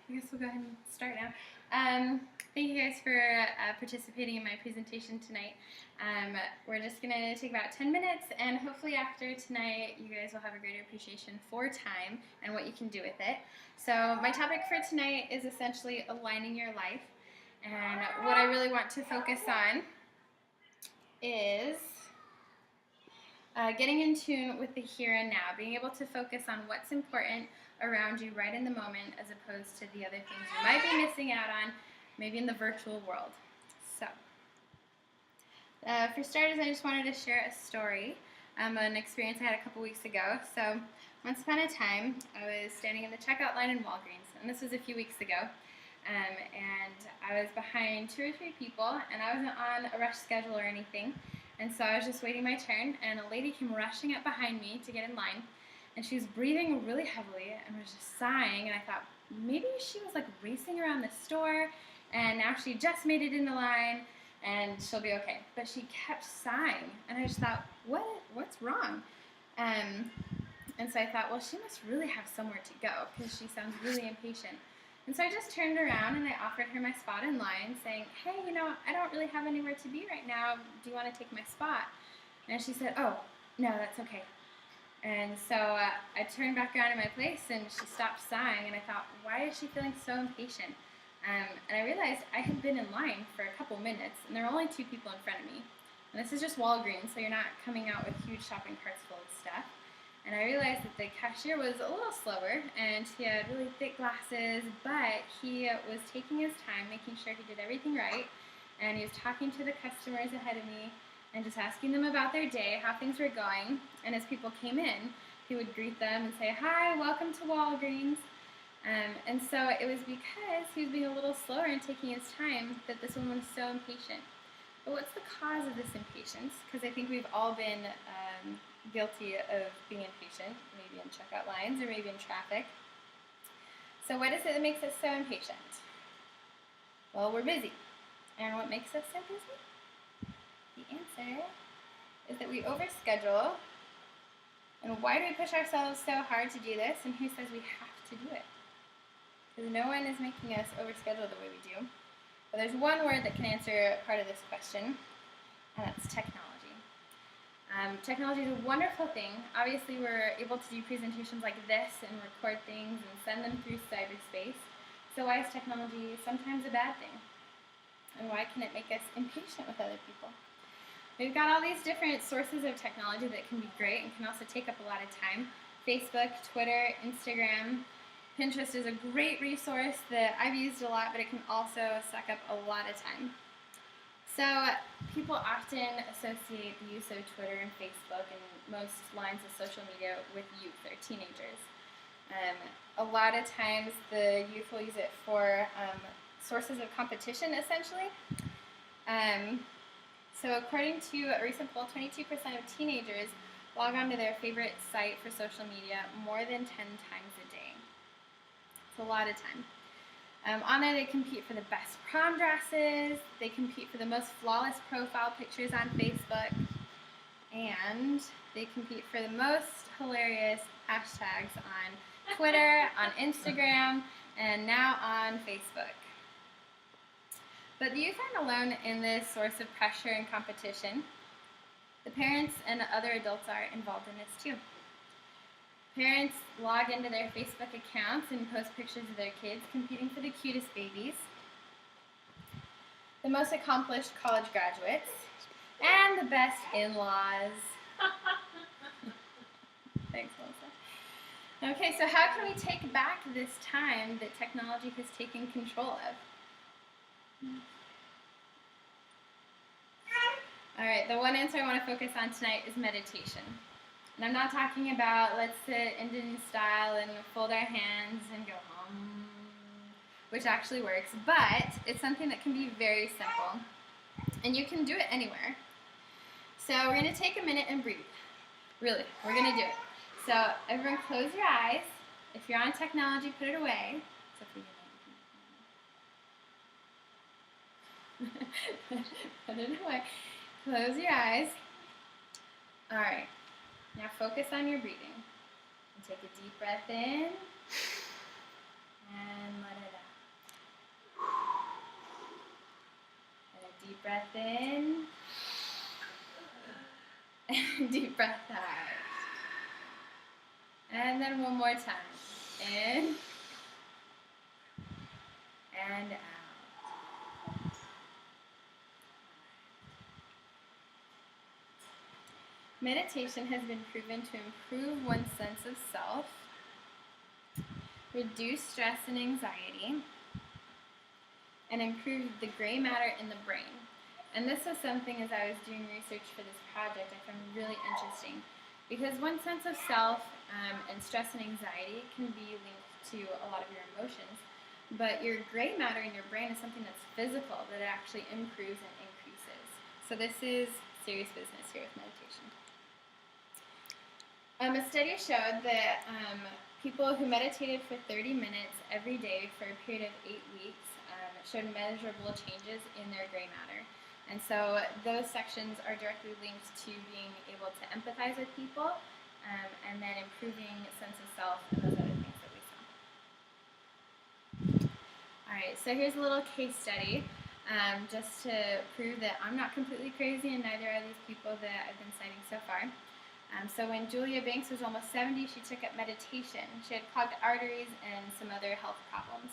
I guess we'll go ahead and start now. Thank you guys for participating in my presentation tonight. We're just going to take about 10 minutes, and hopefully after tonight you guys will have a greater appreciation for time and what you can do with it. So my topic for tonight is essentially aligning your life, and what I really want to focus on is getting in tune with the here and now, being able to focus on what's important around you right in the moment as opposed to the other things you might be missing out on, maybe in the virtual world. So, for starters, I just wanted to share a story, an experience I had a couple weeks ago. So, once upon a time, I was standing in the checkout line in Walgreens, and this was a few weeks ago. And I was behind 2 or 3 people, and I wasn't on a rush schedule or anything. And so I was just waiting my turn, and a lady came rushing up behind me to get in line. And she was breathing really heavily and was just sighing, and I thought maybe she was like racing around the store and now she just made it in the line and she'll be okay. But she kept sighing, and I just thought, what's wrong? And so I thought, well, she must really have somewhere to go because she sounds really impatient. And so I just turned around and I offered her my spot in line, saying, hey, I don't really have anywhere to be right now. Do you want to take my spot? And she said, oh, no, that's okay. And so I turned back around in my place, and she stopped sighing, and I thought, why is she feeling so impatient? And I realized I had been in line for a couple minutes, and there were only 2 people in front of me. And this is just Walgreens, so you're not coming out with huge shopping carts full of stuff. And I realized that the cashier was a little slower, and he had really thick glasses, but he was taking his time, making sure he did everything right, and he was talking to the customers ahead of me, and just asking them about their day, how things were going. And as people came in, he would greet them and say, hi, welcome to Walgreens. And so it was because he was being a little slower and taking his time that this woman was so impatient. But what's the cause of this impatience? Because I think we've all been guilty of being impatient, maybe in checkout lines or maybe in traffic. So what is it that makes us so impatient? Well, we're busy. And what makes us so busy? The answer is that we overschedule. And why do we push ourselves so hard to do this? And who says we have to do it? Because no one is making us overschedule the way we do. But there's one word that can answer part of this question, and that's technology. Technology is a wonderful thing. Obviously, we're able to do presentations like this and record things and send them through cyberspace. So why is technology sometimes a bad thing? And why can it make us impatient with other people? We've got all these different sources of technology that can be great and can also take up a lot of time. Facebook, Twitter, Instagram, Pinterest is a great resource that I've used a lot, but it can also suck up a lot of time. So people often associate the use of Twitter and Facebook and most lines of social media with youth or teenagers. A lot of times the youth will use it for sources of competition, essentially. So according to a recent poll, 22% of teenagers log on to their favorite site for social media more than 10 times a day. It's a lot of time. On there, they compete for the best prom dresses, they compete for the most flawless profile pictures on Facebook, and they compete for the most hilarious hashtags on Twitter, on Instagram, and now on Facebook. But the youth aren't alone in this source of pressure and competition. The parents and other adults are involved in this too. Parents log into their Facebook accounts and post pictures of their kids competing for the cutest babies, the most accomplished college graduates, and the best in-laws. Thanks, Melissa. Okay, so how can we take back this time that technology has taken control of? All right, the one answer I want to focus on tonight is meditation. And I'm not talking about let's sit Indian style and fold our hands and go which actually works, but it's something that can be very simple. And you can do it anywhere. So we're going to take a minute and breathe. Really, we're going to do it. So everyone close your eyes. If you're on technology, put it away. Put it away. Close your eyes. All right. Now focus on your breathing. And take a deep breath in and let it out. Deep breath in. Deep breath out. And then one more time. In. And out. Meditation has been proven to improve one's sense of self, reduce stress and anxiety, and improve the gray matter in the brain. And this was something, as I was doing research for this project, I found really interesting, because one's sense of self and stress and anxiety can be linked to a lot of your emotions, but your gray matter in your brain is something that's physical, that it actually improves and increases. So this is serious business here with meditation. A study showed that people who meditated for 30 minutes every day for a period of 8 weeks showed measurable changes in their gray matter. And so those sections are directly linked to being able to empathize with people and then improving sense of self and those other things that we saw. All right, so here's a little case study just to prove that I'm not completely crazy and neither are these people that I've been citing so far. So when Julia Banks was almost 70, she took up meditation. She had clogged arteries and some other health problems.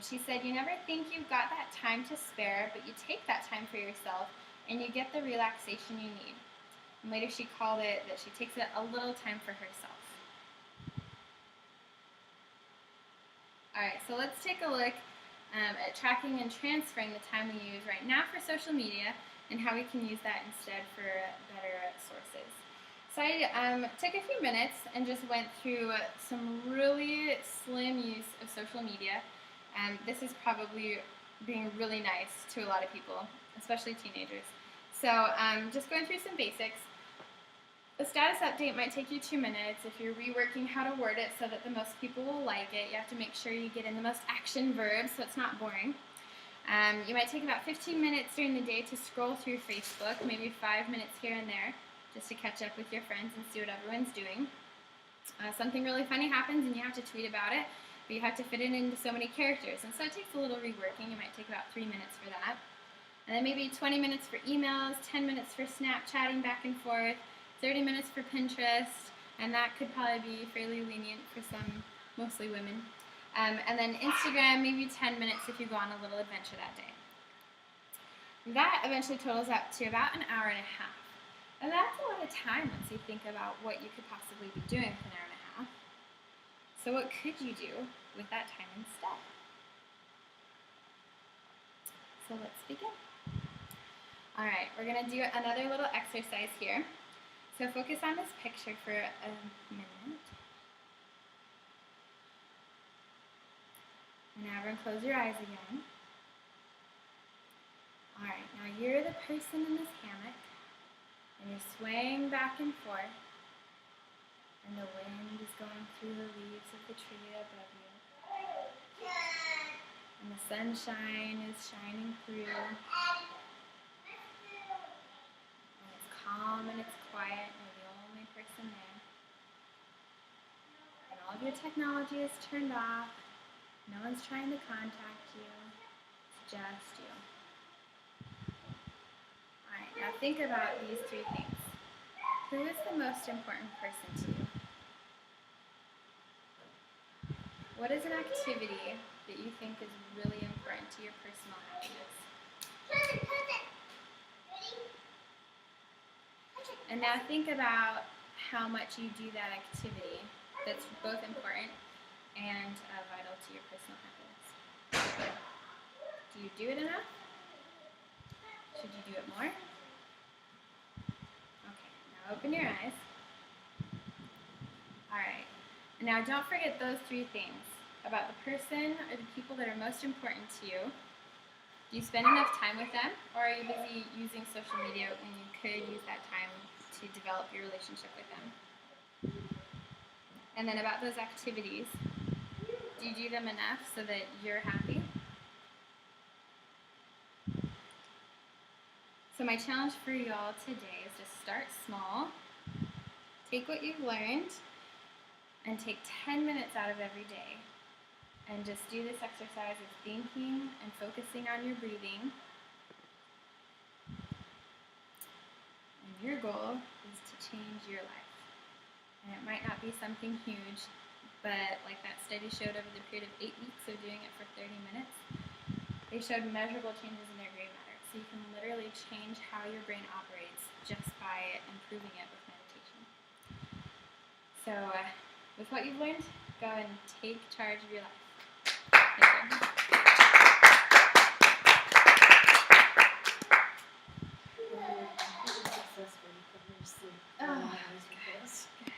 She said, you never think you've got that time to spare, but you take that time for yourself and you get the relaxation you need. And later she called it that she takes a little time for herself. All right, so let's take a look at tracking and transferring the time we use right now for social media and how we can use that instead for better sources. So I took a few minutes and just went through some really slim use of social media. This is probably being really nice to a lot of people, especially teenagers. So just going through some basics. A status update might take you 2 minutes. If you're reworking how to word it so that the most people will like it, you have to make sure you get in the most action verbs so it's not boring. You might take about 15 minutes during the day to scroll through Facebook, maybe 5 minutes here and there, just to catch up with your friends and see what everyone's doing. Something really funny happens and you have to tweet about it, but you have to fit it into so many characters, and so it takes a little reworking. You might take about 3 minutes for that. And then maybe 20 minutes for emails, 10 minutes for Snapchatting back and forth, 30 minutes for Pinterest, and that could probably be fairly lenient for some, mostly women. And then Instagram, maybe 10 minutes if you go on a little adventure that day. That eventually totals up to about an hour and a half. And that's a lot of time once you think about what you could possibly be doing with an hour and a half. So what could you do with that time instead? So let's begin. All right, we're going to do another little exercise here. So focus on this picture for a minute. And now everyone close your eyes again. All right, now you're the person in this hammock. And you're swaying back and forth, and the wind is going through the leaves of the tree above you. And the sunshine is shining through. And it's calm and it's quiet, and you're the only person there. And all of your technology is turned off. No one's trying to contact you. It's just you. Now think about these 3 things. Who is the most important person to you? What is an activity that you think is really important to your personal happiness? And now think about how much you do that activity that's both important and vital to your personal happiness. Do you do it enough? Should you do it more? Open your eyes. All right. And now don't forget those 3 things about the person or the people that are most important to you. Do you spend enough time with them, or are you busy using social media when you could use that time to develop your relationship with them? And then about those activities, do you do them enough so that you're happy? So my challenge for y'all today is to start small, take what you've learned, and take 10 minutes out of every day. And just do this exercise of thinking and focusing on your breathing. Your goal is to change your life. And it might not be something huge, but like that study showed over the period of 8 weeks of doing it for 30 minutes, they showed measurable changes in their gray matter. So you can literally change how your brain operates just by improving it with meditation. So with what you've learned, go and take charge of your life. Thank you.